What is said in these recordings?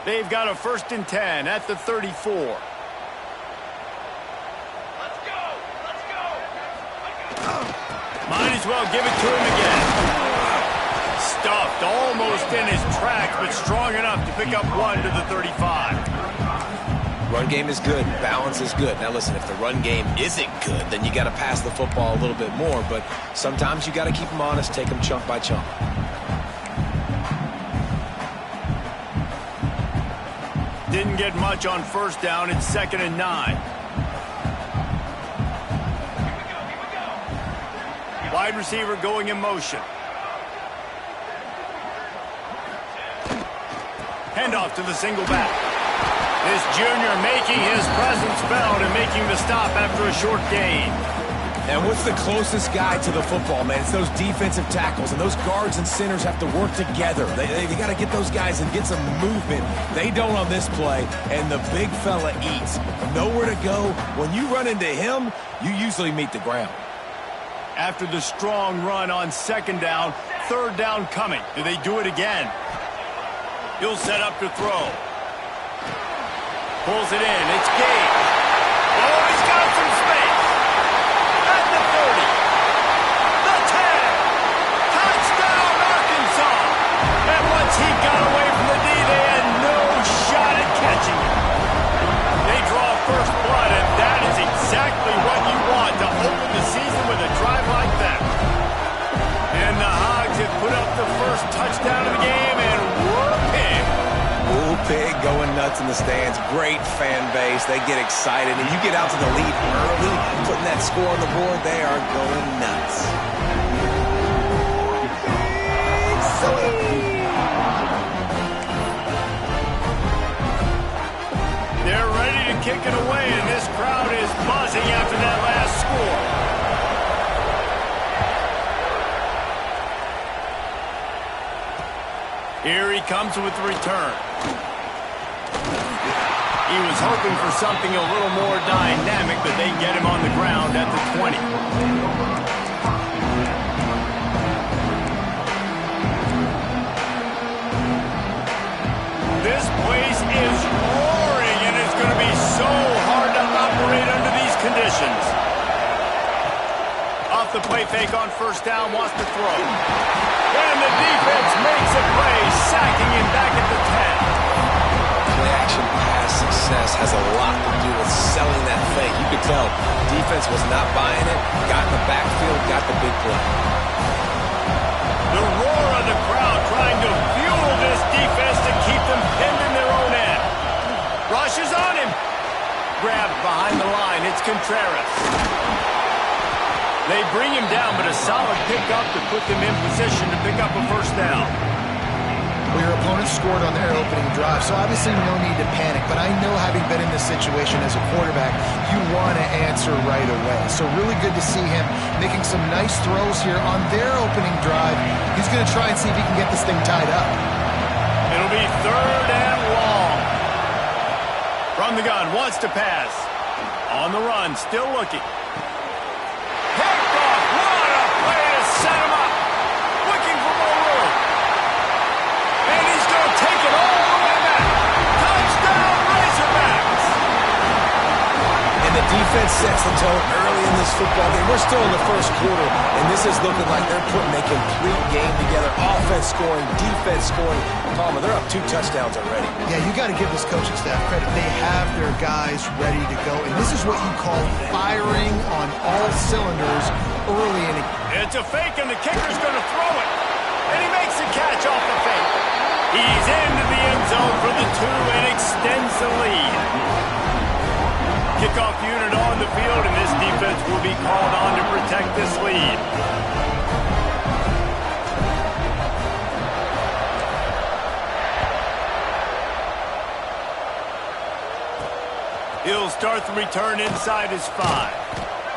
They've got a 1st and 10 at the 34. Let's go! Might as well give it to him again. Stuffed almost in his tracks, but strong enough to pick up 1 to the 35. Run game is good. Balance is good. Now listen, if the run game isn't good, then you got to pass the football a little bit more. But sometimes you got to keep them honest, take them chunk by chunk. Didn't get much on 1st down. It's 2nd and 9. Wide receiver going in motion. Handoff to the single back. This junior making his presence felt and making the stop after a short gain. And what's the closest guy to the football, man? It's those defensive tackles, and those guards and centers have to work together. They got to get those guys and get some movement. They don't on this play, and the big fella eats. Nowhere to go. When you run into him, you usually meet the ground. After the strong run on 2nd down, 3rd down coming. Do they do it again? He'll set up to throw. Pulls it in. It's Gage. Oh, he's got some space. At the 30. The 10. Touchdown, Arkansas. And once he got away from the D, they had no shot at catching him. They draw first blood, and that is exactly what you want to open the season with a drive like that. And the Hogs have put up the first touchdown of the game, and whoop-pig. Whoop-pig going nuts in the stands. Great fan base. They get excited, and you get out to the lead early, putting that score on the board, they are going nuts. They're ready to kick it away, and this crowd is buzzing after that last score. Here he comes with the return. He was hoping for something a little more dynamic, but they get him on the ground at the 20. This place is roaring, and it's going to be so hard to operate under these conditions. Off the play fake on 1st down, wants to throw. And the defense makes a play, sacking him back at the 10. Play-action pass success has a lot to do with selling that fake. You could tell defense was not buying it, got in the backfield, got the big play. The roar of the crowd trying to fuel this defense to keep them pinned in their own end. Rushes on him. Grabbed behind the line. It's Contreras. They bring him down, but a solid pickup to put them in position to pick up a 1st down. Well, your opponent scored on their opening drive, so obviously no need to panic. But I know, having been in this situation as a quarterback, you want to answer right away. So really good to see him making some nice throws here on their opening drive. He's going to try and see if he can get this thing tied up. It'll be 3rd and long. From the gun, wants to pass. On the run, still looking. Picked off. What a play to set him up. Looking for more room. And he's going to take it all the way back. Touchdown, Razorbacks. And the defense sets the tone early in this football game. We're still in the 1st quarter, and this is looking like they're putting a complete game together. Offense scoring, defense scoring. Palmer, they're up 2 touchdowns already. Yeah, you got to give this coaching staff credit. They have their guys ready to go, and this is what you call firing on all cylinders early in the game. It's a fake, and the kicker's going to throw it. And he makes the catch off the fake. He's into the end zone for the 2 and extends the lead. Kickoff unit on the field, and this defense will be called on to protect this lead. He'll start the return inside his 5.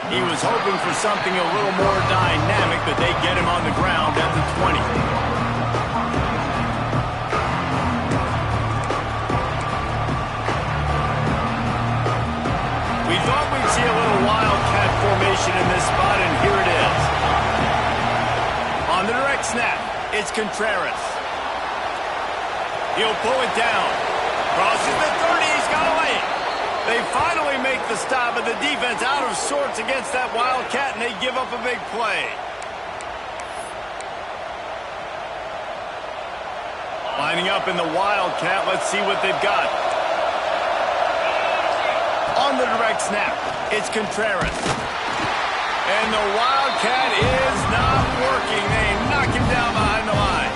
He was hoping for something a little more dynamic, but they get him on the ground at the 20. We thought we'd see a little wildcat formation in this spot, and here it is. On the direct snap, it's Contreras. He'll pull it down. Crosses the 30. He's got away. They finally make the stop, but the defense out of sorts against that Wildcat, and they give up a big play. Lining up in the Wildcat. Let's see what they've got. On the direct snap, it's Contreras. And the Wildcat is not working. They knock him down behind the line.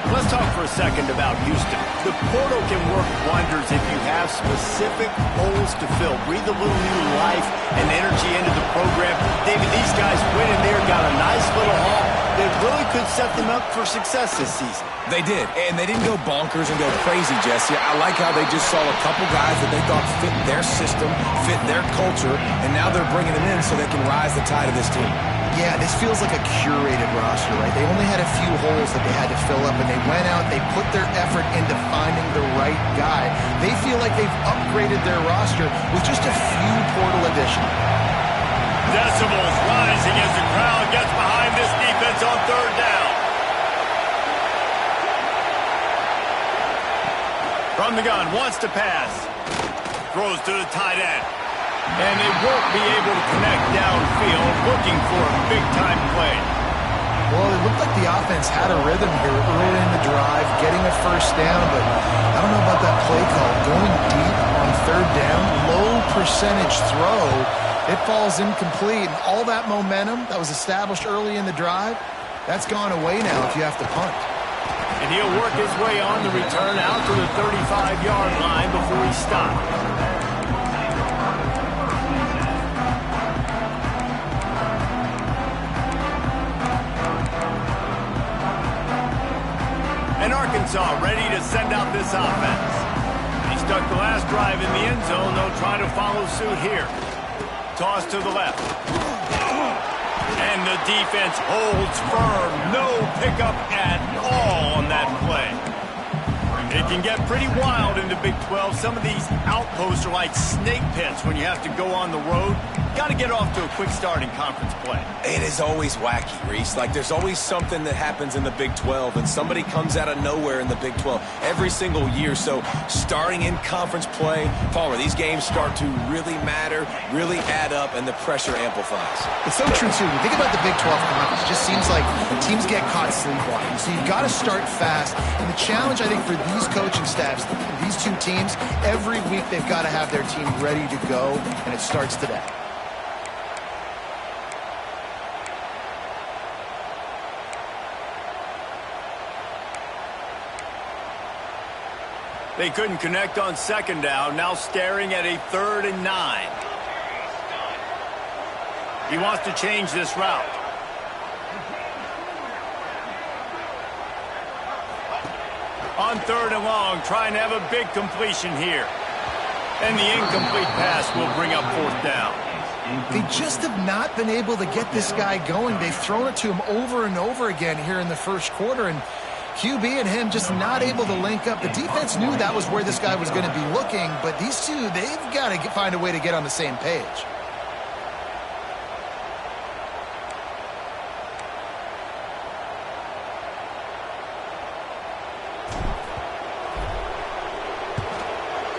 Let's talk for a second about Houston. The portal can work wonders if you have specific holes to fill. Breathe a little new life and energy into the program. David, these guys went in there, got a nice little haul that really could set them up for success this season. They did, and they didn't go bonkers and go crazy, Jesse. I like how they just saw a couple guys that they thought fit their system, fit their culture, and now they're bringing them in so they can rise the tide of this team. Yeah, this feels like a curated roster, right? They only had a few holes that they had to fill up, and they went out, they put their effort into finding the right guy. They feel like they've upgraded their roster with just a few portal additions. Decibels rising as the crowd gets behind this defense on third down. From the gun, wants to pass. Throws to the tight end. And they won't be able to connect downfield, looking for a big-time play. Well, it looked like the offense had a rhythm here early in the drive, getting a first down, but I don't know about that play call. Going deep on third down, low percentage throw, it falls incomplete. And all that momentum that was established early in the drive, that's gone away now if you have to punt. And he'll work his way on the return out to the 35-yard line before he stops. And Arkansas ready to send out this offense. He stuck the last drive in the end zone. They'll try to follow suit here. Toss to the left. And the defense holds firm. No pickup at all on that play. It can get pretty wild in the Big 12. Some of these outposts are like snake pits when you have to go on the road. Got to get off to a quick start in conference play. It is always wacky, Reese. Like, there's always something that happens in the Big 12, and somebody comes out of nowhere in the Big 12 every single year. So, starting in conference play, Palmer, these games start to really matter, really add up, and the pressure amplifies. It's so true, too. You think about the Big 12 conference, it just seems like teams get caught sleepwalking. So, you've got to start fast. And the challenge, I think, for these coaching staffs, these two teams, every week they've got to have their team ready to go, and it starts today. They couldn't connect on second down, now staring at a 3rd and 9. He wants to change this route. On 3rd and long, trying to have a big completion here. And the incomplete pass will bring up 4th down. They just have not been able to get this guy going. They've thrown it to him over and over again here in the first quarter, and QB and him just not able to link up. The defense knew that was where this guy was going to be looking, but these two, they've got to find a way to get on the same page.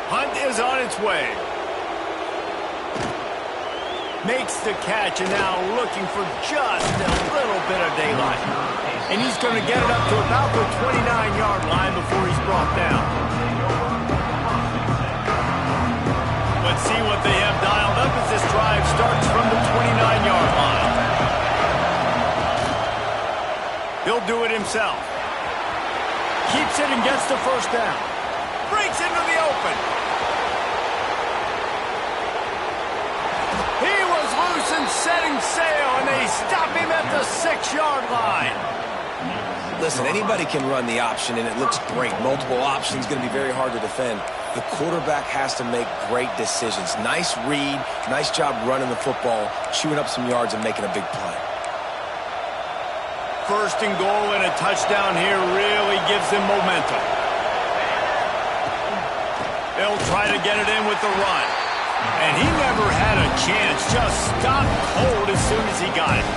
Hunt is on its way. Makes the catch, and now looking for just a little bit of daylight. And he's going to get it up to about the 29-yard line before he's brought down. Let's see what they have dialed up as this drive starts from the 29-yard line. He'll do it himself. Keeps it and gets the first down. Breaks into the open. He was loose and setting sail, and they stop him at the 6-yard line. Listen, anybody can run the option, and it looks great. Multiple options going to be very hard to defend. The quarterback has to make great decisions. Nice read, nice job running the football, chewing up some yards and making a big play. 1st and goal and a touchdown here really gives them momentum. They'll try to get it in with the run. And he never had a chance, just stopped cold as soon as he got it.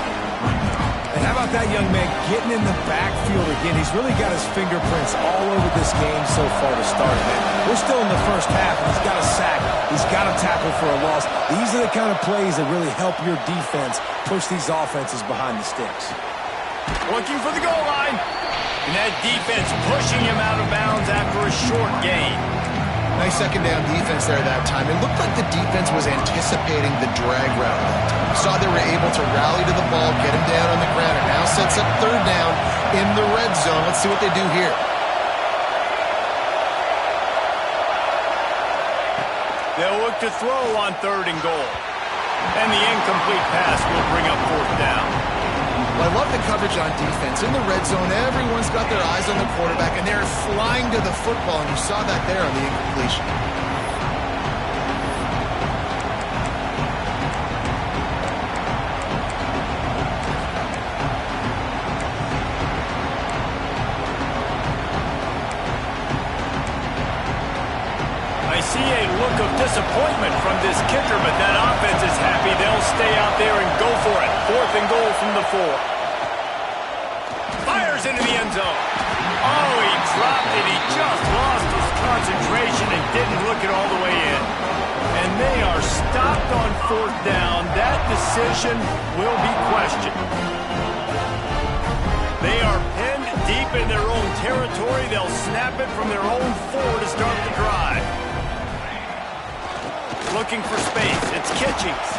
How about that young man getting in the backfield again? He's really got his fingerprints all over this game so far to start, man. We're still in the first half, and he's got a sack. He's got a tackle for a loss. These are the kind of plays that really help your defense push these offenses behind the sticks. Looking for the goal line. And that defense pushing him out of bounds after a short gain. Nice second down defense there that time. It looked like the defense was anticipating the drag route that time. We saw they were able to rally to the ball, get him down on the ground. It now sets up third down in the red zone. Let's see what they do here. They'll look to throw on 3rd and goal. And the incomplete pass will bring up 4th down. Well, I love the coverage on defense. In the red zone, everyone's got their eyes on the quarterback, and they're flying to the football, and you saw that there on the incompletion. I see a look of disappointment from this kicker, but that offense is happy. They'll stay out there and go for it. 4th and goal from the 4. Fires into the end zone. Oh, he dropped it. He just lost his concentration and didn't look it all the way in. And they are stopped on 4th down. That decision will be questioned. They are pinned deep in their own territory. They'll snap it from their own 4 to start the drive. Looking for space. It's Kitchings.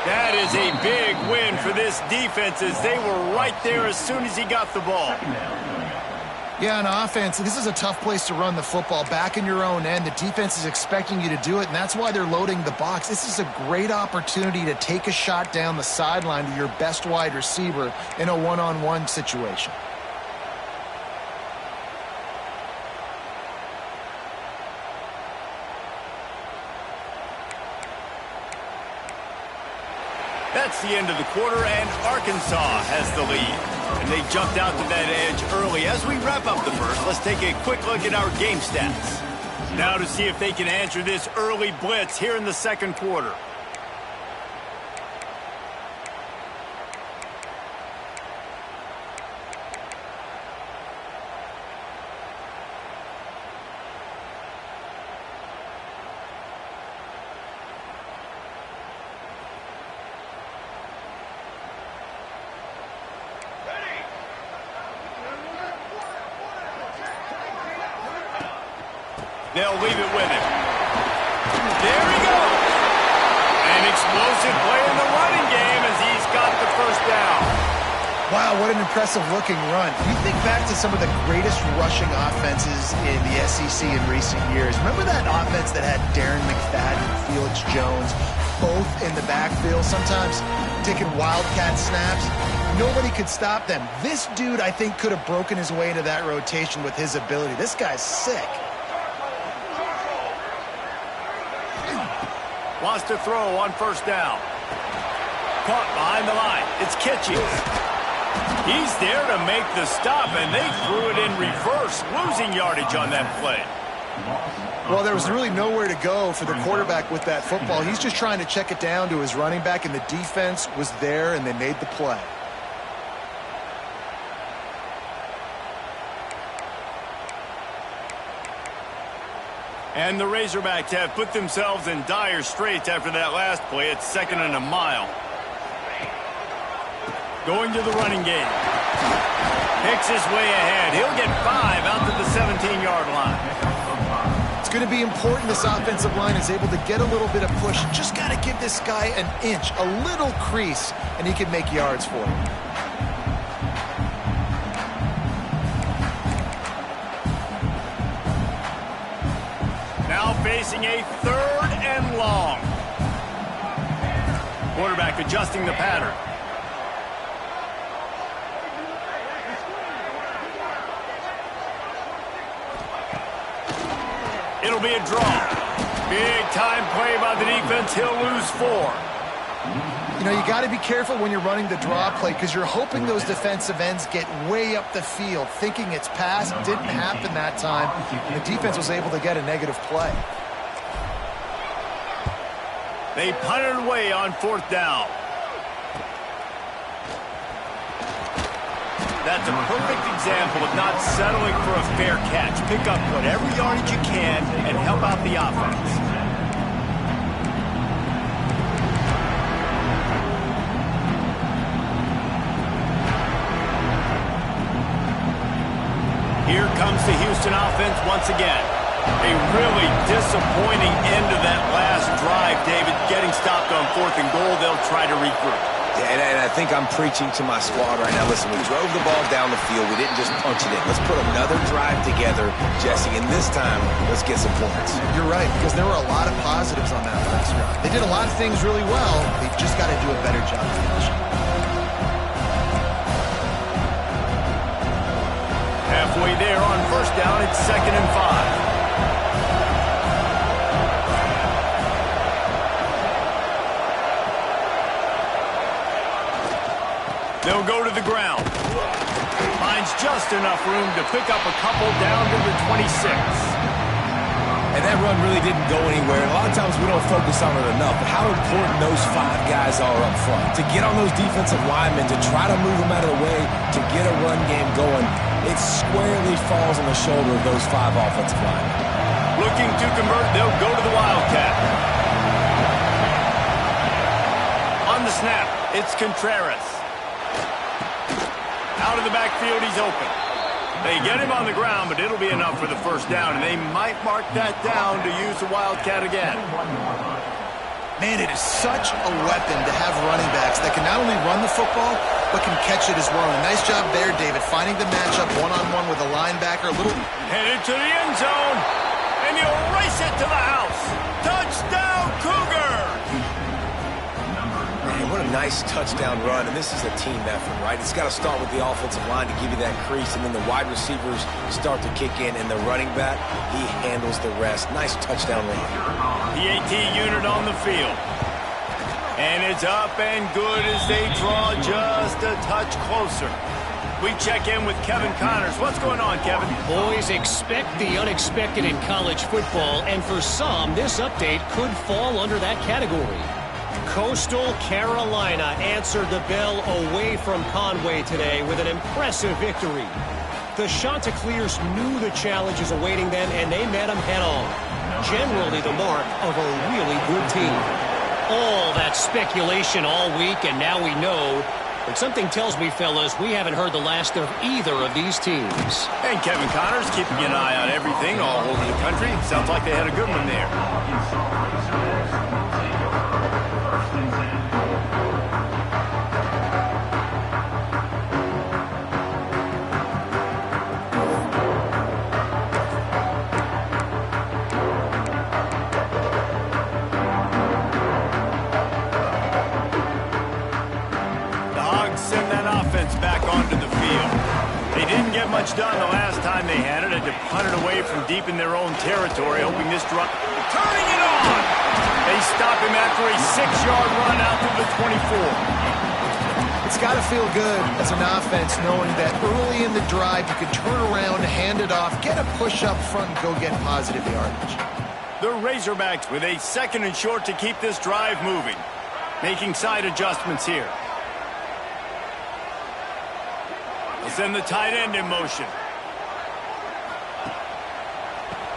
That is a big win for this defense as they were right there as soon as he got the ball. Yeah, on offense, this is a tough place to run the football. Back in your own end, the defense is expecting you to do it, and that's why they're loading the box. This is a great opportunity to take a shot down the sideline to your best wide receiver in a one-on-one situation. That's the end of the quarter, and Arkansas has the lead. And they jumped out to that edge early. As we wrap up the first, let's take a quick look at our game stats. Now to see if they can answer this early blitz here in the second quarter. They'll leave it with him. There he goes. An explosive play in the running game as he's got the first down. Wow, what an impressive-looking run. If you think back to some of the greatest rushing offenses in the SEC in recent years, remember that offense that had Darren McFadden and Felix Jones both in the backfield, sometimes taking wildcat snaps? Nobody could stop them. This dude, I think, could have broken his way into that rotation with his ability. This guy's sick. Wants to throw on first down. Caught behind the line. It's Kitchings. He's there to make the stop, and they threw it in reverse, losing yardage on that play. Well, there was really nowhere to go for the quarterback with that football. He's just trying to check it down to his running back, and the defense was there, and they made the play. And the Razorbacks have put themselves in dire straits after that last play. It's 2nd and a mile. Going to the running game. Picks his way ahead. He'll get 5 out to the 17-yard line. It's going to be important this offensive line is able to get a little bit of push. Just got to give this guy an inch, a little crease, and he can make yards for him. Now facing a 3rd and long. Quarterback adjusting the pattern. It'll be a draw. Big time play by the defense. He'll lose 4. You know, you got to be careful when you're running the draw play because you're hoping those defensive ends get way up the field, thinking it's pass. Didn't happen that time, and the defense was able to get a negative play. They punted away on 4th down. That's a perfect example of not settling for a fair catch. Pick up whatever yardage you can and help out the offense. Here comes the Houston offense once again. A really disappointing end to that last drive, David. Getting stopped on 4th and goal, they'll try to regroup. Yeah, and I think I'm preaching to my squad right now. Listen, we drove the ball down the field. We didn't just punch it in. Let's put another drive together, Jesse, and this time, let's get some points. You're right, because there were a lot of positives on that last drive. They did a lot of things really well. They've just got to do a better job finishing. Halfway there on 1st down, it's 2nd and 5. They'll go to the ground. Finds just enough room to pick up a couple down to the 26. And that run really didn't go anywhere. And a lot of times we don't focus on it enough. But how important those 5 guys are up front. To get on those defensive linemen, to try to move them out of the way, to get a run game going, it squarely falls on the shoulder of those 5 offensive linemen. Looking to convert, they'll go to the Wildcat. On the snap, it's Contreras. Out of the backfield, he's open. They get him on the ground, but it'll be enough for the 1st down, and they might mark that down to use the Wildcat again. Man, it is such a weapon to have running backs that can not only run the football, but can catch it as well. And nice job there, David, finding the matchup one-on-one with a linebacker. Headed to the end zone, and he'll race it to the house. Touchdown, Cougar! Man, what a nice touchdown run, and this is a team effort, right? It's got to start with the offensive line to give you that crease, and then the wide receivers start to kick in, and the running back, he handles the rest. Nice touchdown run. PAT unit on the field. And it's up and good as they draw just a touch closer. We check in with Kevin Connors. What's going on, Kevin? Boys, expect the unexpected in college football, and for some, this update could fall under that category. Coastal Carolina answered the bell away from Conway today with an impressive victory. The Chanticleers knew the challenges awaiting them, and they met them head-on. Generally the mark of a really good team. All that speculation all week, and now we know. But something tells me, fellas, we haven't heard the last of either of these teams. And Kevin Connors keeping an eye on everything all over the country. Sounds like they had a good one there. Back onto the field. They didn't get much done the last time they had it. Had to punt it away from deep in their own territory, hoping this drop. Turning it on! They stop him after a 6-yard run out to the 24. It's got to feel good as an offense knowing that early in the drive you could turn around, hand it off, get a push up front, and go get positive yardage. The Razorbacks with a 2nd and short to keep this drive moving. Making side adjustments here. Send the tight end in motion.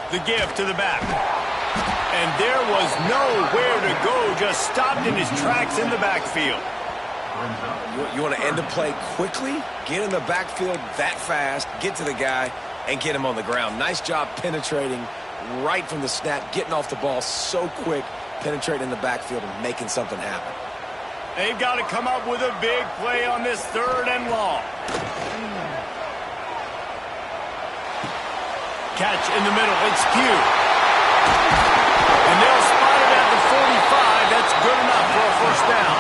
The give to the back. And there was nowhere to go, just stopped in his tracks in the backfield. You want to end the play quickly, get in the backfield that fast, get to the guy, and get him on the ground. Nice job penetrating right from the snap, getting off the ball so quick, penetrating in the backfield and making something happen. They've got to come up with a big play on this 3rd and long. Catch in the middle. It's Pugh. And they'll spot it at the 45. That's good enough for a 1st down.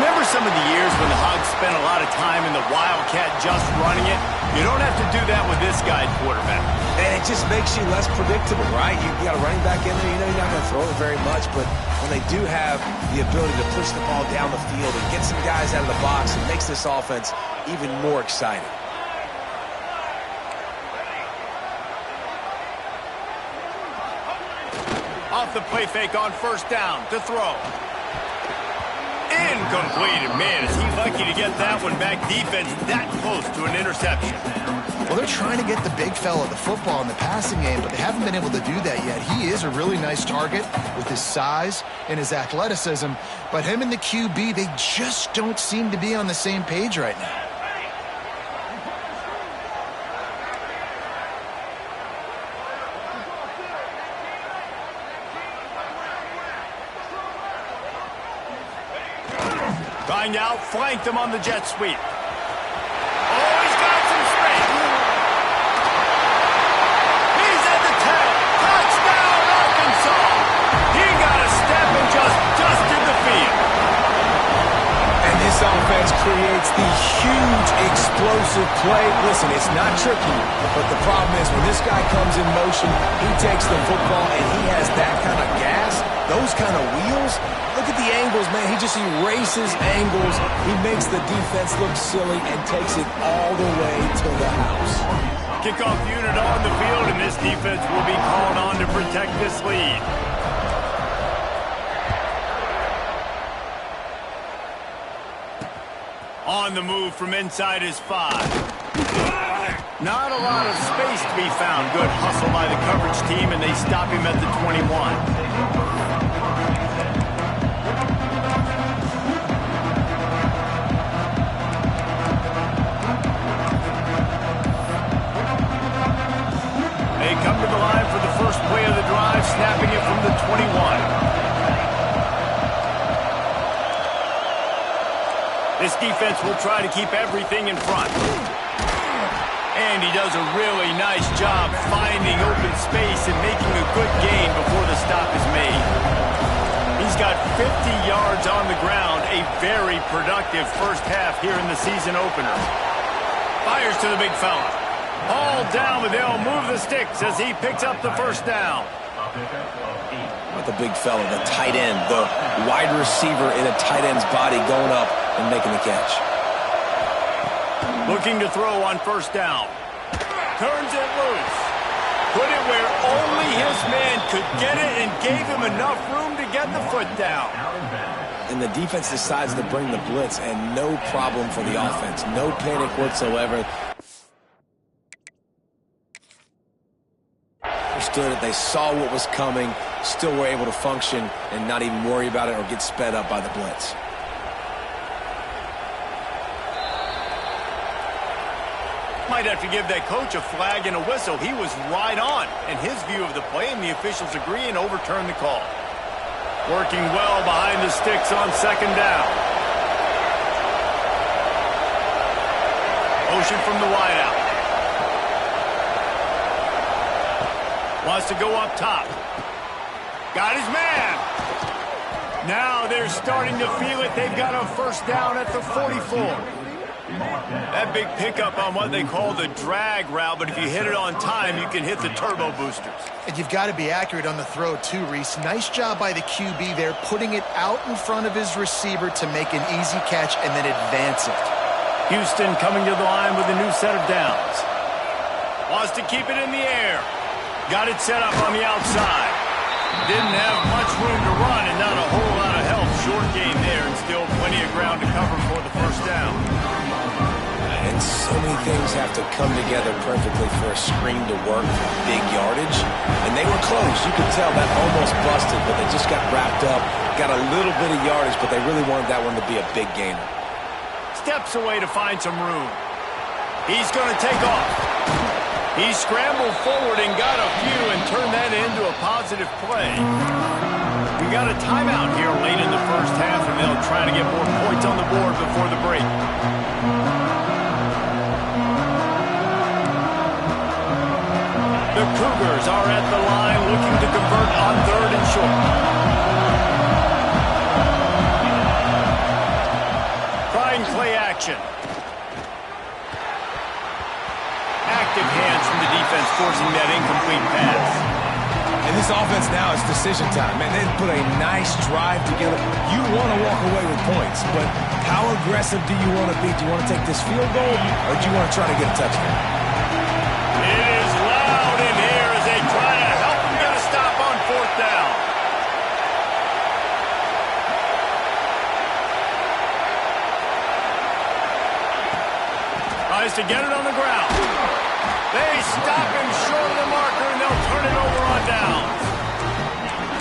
Remember some of the years when the Hogs spent a lot of time in the Wildcat just running it? You don't have to do that with this guy quarterback. And it just makes you less predictable, right? You got a running back in there, you know you're not going to throw it very much, but when they do have the ability to push the ball down the field and get some guys out of the box, it makes this offense even more exciting. Off the play fake on 1st down to throw. Incomplete. Man, is he lucky to get that one back. Defense that close to an interception. Well, they're trying to get the big fella the football in the passing game, but they haven't been able to do that yet. He is a really nice target with his size and his athleticism, but him and the QB, they just don't seem to be on the same page right now. Trying to outflank them on the jet sweep. Oh, he's got some space. He's at the 10. Touchdown, Arkansas. He got a step and just dusted the field. And this offense creates the huge explosive play. Listen, it's not tricky, but the problem is when this guy comes in motion, he takes the football and he has that kind of gas, those kind of wheels. Look at the angles, man. He just erases angles. He makes the defense look silly and takes it all the way to the house. Kickoff unit on the field, and this defense will be called on to protect this lead. On the move from inside his 5. Not a lot of space to be found. Good hustle by the coverage team, and they stop him at the 21. Come to the line for the first play of the drive, snapping it from the 21. This defense will try to keep everything in front. And he does a really nice job finding open space and making a good gain before the stop is made. He's got 50 yards on the ground, a very productive first half here in the season opener. Fires to the big fella. All down, but they'll move the sticks as he picks up the first down. Not the big fella, the tight end, the wide receiver in a tight end's body going up and making the catch. Looking to throw on first down. Turns it loose. Put it where only his man could get it and gave him enough room to get the foot down. And the defense decides to bring the blitz, and no problem for the offense. No panic whatsoever. Understood it. They saw what was coming, still were able to function and not even worry about it or get sped up by the blitz. Might have to give that coach a flag and a whistle. He was right on in his view of the play, and the officials agree and overturn the call. Working well behind the sticks on second down. Motion from the wideout. Wants to go up top. Got his man. Now they're starting to feel it. They've got a first down at the 44. That big pickup on what they call the drag route, but if you hit it on time, you can hit the turbo boosters. And you've got to be accurate on the throw too, Reese. Nice job by the QB there, putting it out in front of his receiver to make an easy catch and then advance it. Houston coming to the line with a new set of downs. Wants to keep it in the air. Got it set up on the outside. Didn't have much room to run and not a whole lot of help. Short game there and still plenty of ground to cover for the first down. And so many things have to come together perfectly for a screen to work for big yardage. And they were close. You could tell that almost busted, but they just got wrapped up, got a little bit of yardage, but they really wanted that one to be a big gainer. Steps away to find some room. He's going to take off. He scrambled forward and got a few and turned that into a positive play. We got a timeout here late in the first half, and they'll try to get more points on the board before the break. The Cougars are at the line looking to convert on third and short. Trying play action. Active hands from the defense forcing that incomplete pass. And this offense now is decision time. Man, they put a nice drive together. You want to walk away with points, but how aggressive do you want to be? Do you want to take this field goal, or do you want to try to get a touchdown? It is loud in here as they try to help them get a stop on fourth down. to get it on the ground. They stop him short of the marker, and they'll turn it over on downs.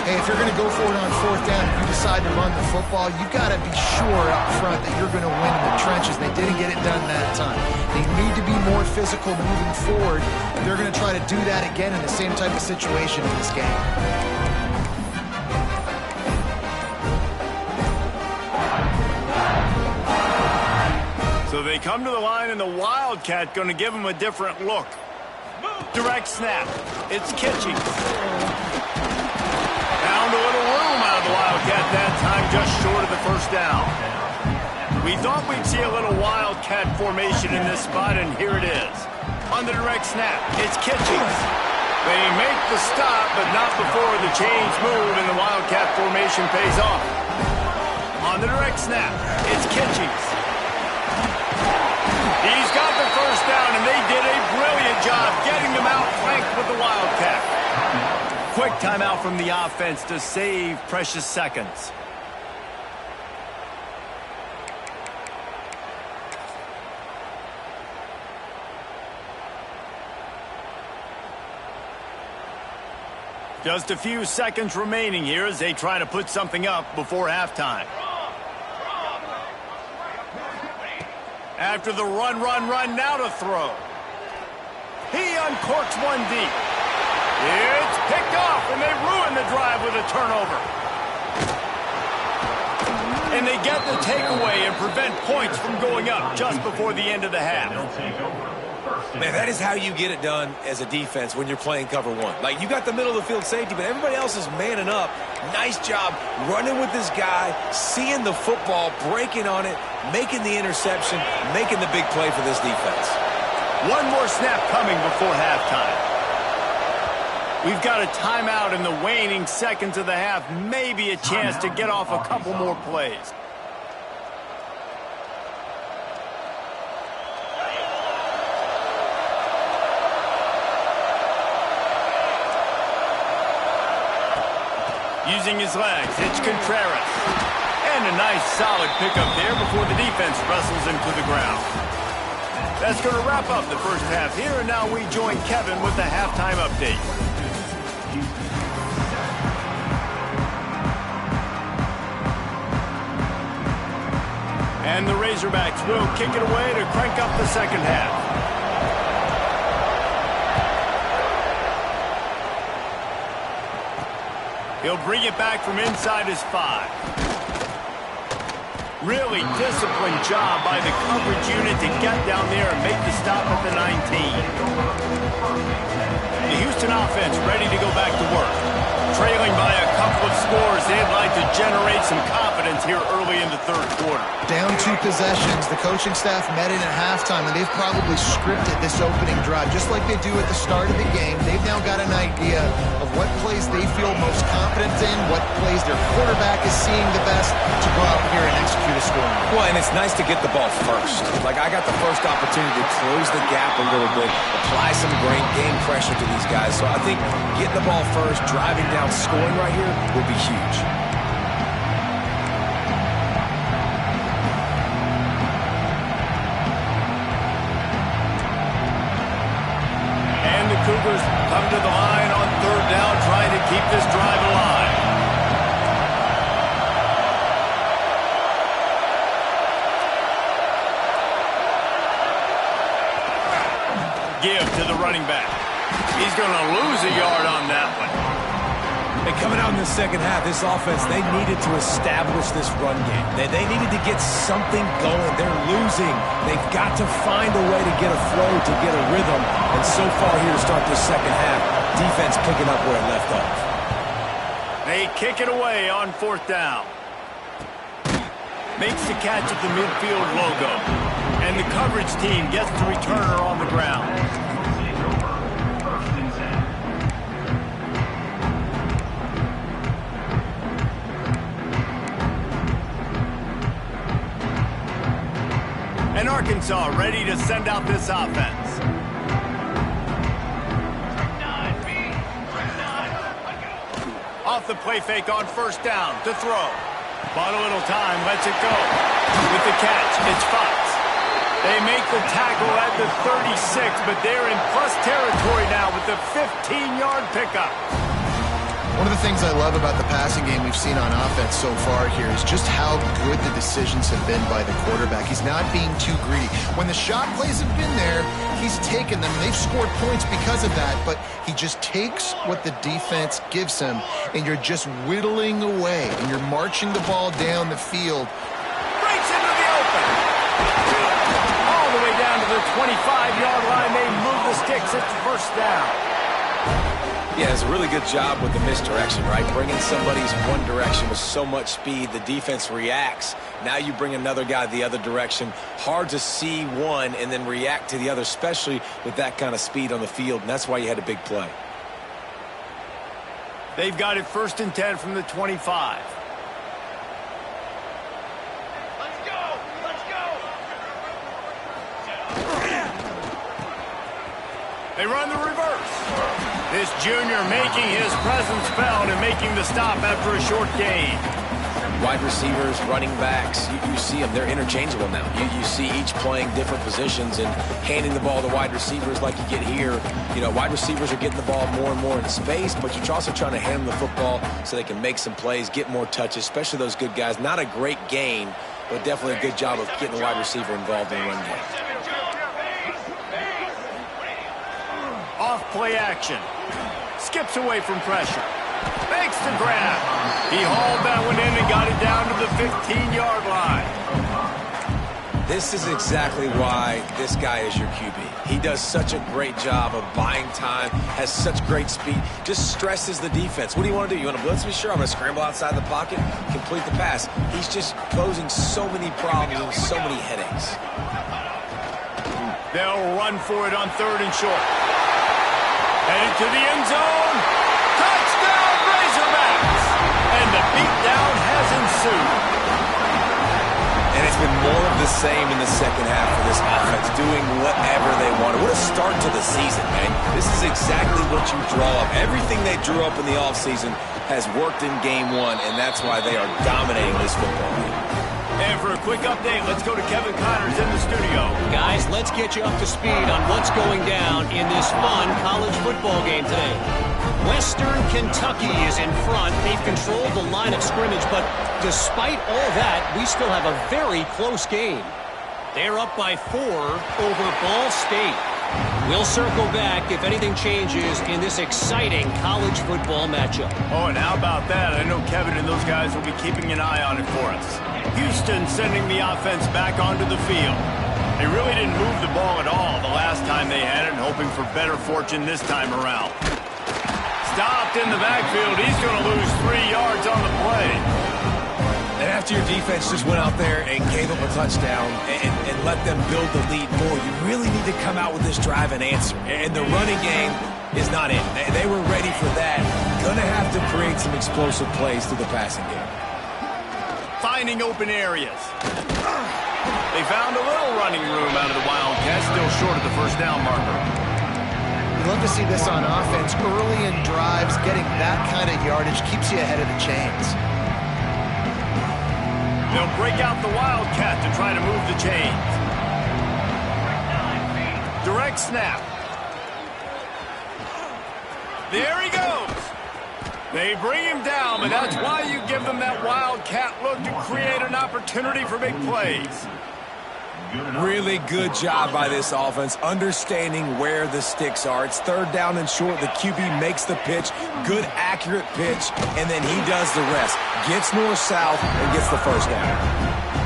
Hey, if you're going to go for it on fourth down, if you decide to run the football, you've got to be sure up front that you're going to win in the trenches. They didn't get it done that time. They need to be more physical moving forward. They're going to try to do that again in the same type of situation in this game. So they come to the line, and the Wildcat going to give them a different look. Direct snap. It's Kitching. Found a little room out of the Wildcat that time, just short of the first down. We thought we'd see a little Wildcat formation in this spot, and here it is. On the direct snap, it's Kitching. They make the stop, but not before the chains move, and the Wildcat formation pays off. On the direct snap, it's Kitching. He's got the first down, and they did a brilliant job getting them out flanked with the Wildcat. Quick timeout from the offense to save precious seconds. Just a few seconds remaining here as they try to put something up before halftime. After the run, now to throw. He uncorks one deep. It's picked off, and they ruin the drive with a turnover. And they get the takeaway and prevent points from going up just before the end of the half. Man, that is how you get it done as a defense when you're playing cover one. Like, you got the middle of the field safety, but everybody else is manning up. Nice job running with this guy, seeing the football, breaking on it, making the interception, making the big play for this defense. One more snap coming before halftime. We've got a timeout in the waning seconds of the half. Maybe a chance to get off a couple more plays. Using his legs, it's Contreras. And a nice solid pickup there before the defense wrestles him to the ground. That's going to wrap up the first half here, and now we join Kevin with the halftime update. And the Razorbacks will kick it away to crank up the second half. He'll bring it back from inside his 5. Really disciplined job by the coverage unit to get down there and make the stop at the 19. The Houston offense ready to go back to work. Trailing by a couple of scores, they'd like to generate some confidence here early in the third quarter. Down 2 possessions, the coaching staff met in at halftime, and they've probably scripted this opening drive, just like they do at the start of the game. They've now got an idea of what plays they feel most confident in, what plays their quarterback is seeing the best to go out here and execute a scoring. Well, and it's nice to get the ball first. Like, I got the first opportunity to close the gap a little bit, apply some great game pressure to these guys. So I think getting the ball first, driving down, scoring right here will be huge. And the Cougars come to the line on third down, trying to keep this drive alive. Give to the running back. He's going to lose a yard on that one. And coming out in the second half, this offense, they needed to establish this run game. They needed to get something going. They're losing. They've got to find a way to get a flow, to get a rhythm. And so far here to start this second half, defense picking up where it left off. They kick it away on fourth down. Makes the catch at the midfield logo. And the coverage team gets the returner on the ground. And Arkansas ready to send out this offense. Off the play fake on first down to throw. Bought a little time, lets it go. With the catch, it's Fox. They make the tackle at the 36, but they're in plus territory now with the 15-yard pickup. One of the things I love about the passing game we've seen on offense so far here is just how good the decisions have been by the quarterback. He's not being too greedy. When the shot plays have been there, he's taken them. They've scored points because of that, but he just takes what the defense gives him, and you're just whittling away, and you're marching the ball down the field. Breaks into the open. All the way down to the 25-yard line. They move the sticks at the first down. Yeah, it's a really good job with the misdirection, right? Bringing somebody's one direction with so much speed, the defense reacts. Now you bring another guy the other direction. Hard to see one and then react to the other, especially with that kind of speed on the field, and that's why you had a big play. They've got it 1st and 10 from the 25. Let's go! Let's go! They run the reverse. This junior making his presence felt and making the stop after a short gain. Wide receivers, running backs, you see them. They're interchangeable now. You see each playing different positions and handing the ball to wide receivers like you get here. You know, wide receivers are getting the ball more and more in space, but you're also trying to hand them the football so they can make some plays, get more touches, especially those good guys. Not a great gain, but definitely a good job of getting the wide receiver involved in the run game. Off play action. Skips away from pressure. Makes the grab. He hauled that one in and got it down to the 15-yard line. This is exactly why this guy is your QB. He does such a great job of buying time, has such great speed, just stresses the defense. What do you want to do? You want to blitz me? Sure, I'm going to scramble outside the pocket, complete the pass. He's just posing so many problems and so many headaches. They'll run for it on 3rd and short. Headed to the end zone. Touchdown, Razorbacks! And the beatdown has ensued. And it's been more of the same in the second half for this offense, doing whatever they wanted. What a start to the season, man. This is exactly what you draw up. Everything they drew up in the offseason has worked in game 1, and that's why they are dominating this football game. And for a quick update, let's go to Kevin Connors in the studio. Guys, let's get you up to speed on what's going down in this fun college football game today. Western Kentucky is in front. They've controlled the line of scrimmage, but despite all that, we still have a very close game. They're up by 4 over Ball State. We'll circle back if anything changes in this exciting college football matchup. Oh, and how about that? I know Kevin and those guys will be keeping an eye on it for us. Houston sending the offense back onto the field. They really didn't move the ball at all the last time they had it, and hoping for better fortune this time around. Stopped in the backfield. He's going to lose 3 yards on the play. And after your defense just went out there and gave up a touchdown and let them build the lead more, you really need to come out with this drive and answer. And the running game is not in. They were ready for that. Going to have to create some explosive plays through the passing game. Finding open areas. They found a little running room out of the Wildcats, still short of the first down marker. You love to see this on offense. Early in drives, getting that kind of yardage keeps you ahead of the chains. They'll break out the Wildcat to try to move the chains. Direct snap. There he goes. They bring him down, but that's why you give them that Wildcat look to create an opportunity for big plays. Really good job by this offense, understanding where the sticks are. It's 3rd down and short. The QB makes the pitch, good, accurate pitch, and then he does the rest. Gets north-south and gets the first down.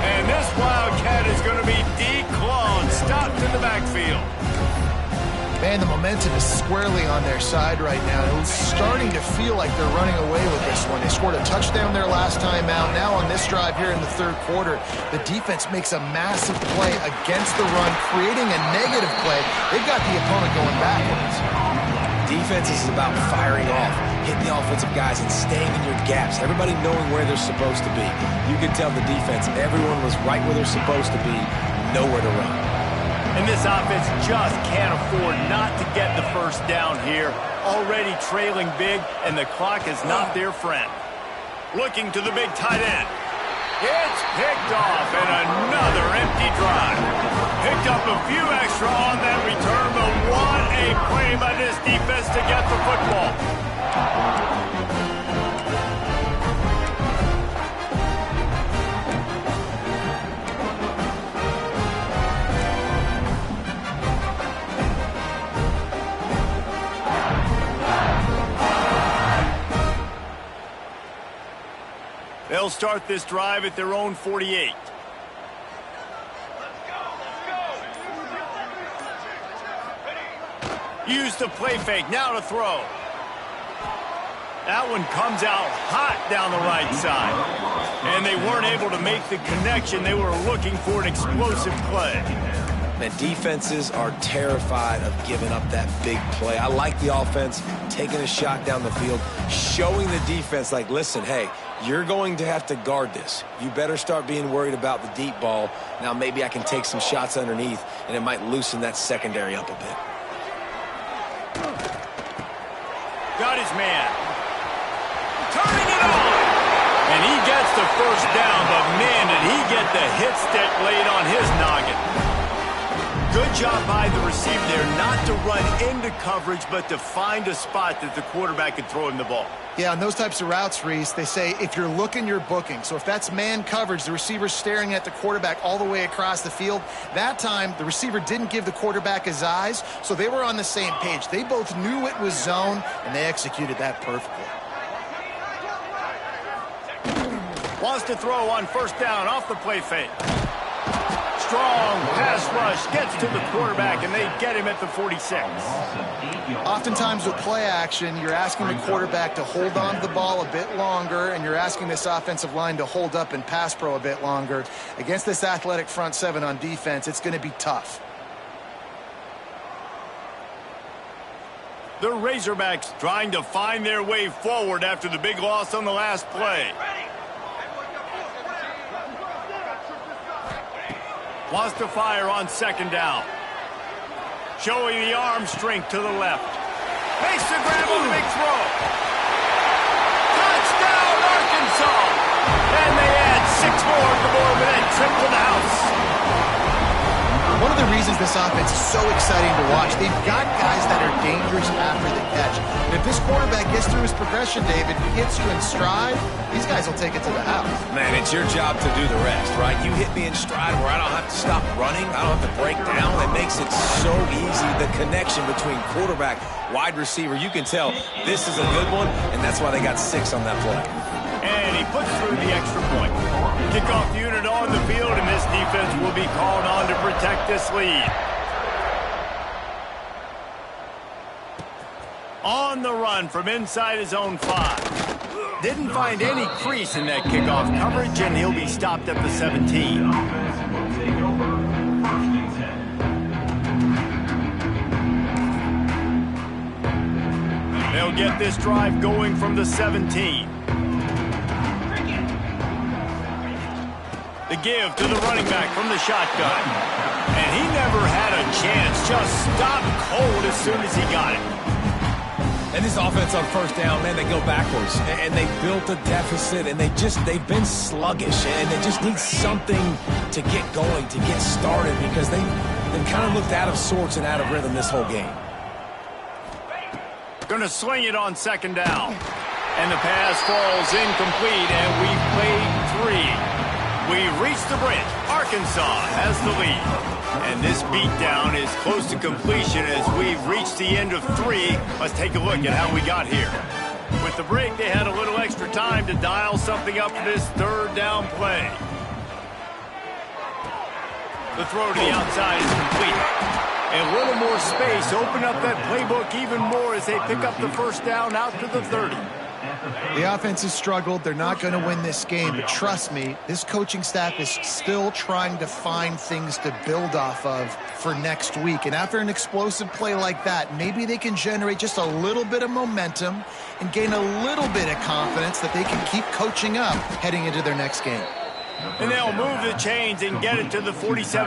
And this Wildcat is going to be declawed, stopped in the backfield. Man, the momentum is squarely on their side right now. It's starting to feel like they're running away with this one. They scored a touchdown their last time out. Now on this drive here in the 3rd quarter, the defense makes a massive play against the run, creating a negative play. They've got the opponent going backwards. Defense is about firing off, hitting the offensive guys and staying in your gaps. Everybody knowing where they're supposed to be. You can tell the defense, everyone was right where they're supposed to be, nowhere to run. And this offense just can't afford not to get the first down here. Already trailing big, and the clock is not their friend. Looking to the big tight end. It's picked off, and another empty drive. Picked up a few extra on that return, but what a play by this defense to get the football. They'll start this drive at their own 48. Use the play fake, now to throw. That one comes out hot down the right side. And they weren't able to make the connection. They were looking for an explosive play. And defenses are terrified of giving up that big play. I like the offense taking a shot down the field, showing the defense like, listen, hey, you're going to have to guard this. You better start being worried about the deep ball. Now maybe I can take some shots underneath, and it might loosen that secondary up a bit. Got his man. Turning it on. And he gets the first down, but man, did he get the hit stick laid on his noggin. Good job by the receiver there not to run into coverage, but to find a spot that the quarterback could throw him the ball. Yeah, on those types of routes, Reese, they say if you're looking, you're booking. So if that's man coverage, the receiver's staring at the quarterback all the way across the field. That time, the receiver didn't give the quarterback his eyes, so they were on the same page. They both knew it was zone, and they executed that perfectly. Wants to throw on first down off the play fake. Strong pass rush gets to the quarterback, and they get him at the 46. Oftentimes with play action, you're asking the quarterback to hold on to the ball a bit longer, and you're asking this offensive line to hold up in pass pro a bit longer. Against this athletic front seven on defense, it's going to be tough. The Razorbacks trying to find their way forward after the big loss on the last play. Wants to fire on second down. Showing the arm strength to the left. Makes the grab on the big throw. Touchdown, Arkansas! And they add 6 more to the board with that trip to the house. One of the reasons this offense is so exciting to watch, they've got guys that are dangerous after the catch. And if this quarterback gets through his progression, David, hits you in stride, these guys will take it to the house. Man, it's your job to do the rest, right? You hit me in stride where I don't have to stop running. I don't have to break down. It makes it so easy. The connection between quarterback, wide receiver, you can tell this is a good one, and that's why they got 6 on that play. And he puts through the extra point. Kickoff unit on the field, and this defense will be called on to protect this lead. On the run from inside his own 5. Didn't find any crease in that kickoff coverage, and he'll be stopped at the 17. They'll get this drive going from the 17. The give to the running back from the shotgun. And he never had a chance. Just stopped cold as soon as he got it. And this offense on first down, man, they go backwards. And they built a deficit, and they've been sluggish. And they just need something to get going, to get started, because they've kind of looked out of sorts and out of rhythm this whole game. Gonna sling it on second down. And the pass falls incomplete, and we've played 3. We reached the bridge. Arkansas has the lead. And this beatdown is close to completion as we've reached the end of 3. Let's take a look at how we got here. With the break, they had a little extra time to dial something up for this third down play. The throw to the outside is complete. A little more space. Open up that playbook even more as they pick up the first down out to the 30. The offense has struggled. They're not going to win this game, but trust me, this coaching staff is still trying to find things to build off of for next week. And after an explosive play like that, maybe they can generate just a little bit of momentum and gain a little bit of confidence that they can keep coaching up heading into their next game. And they'll move the chains and get it to the 47.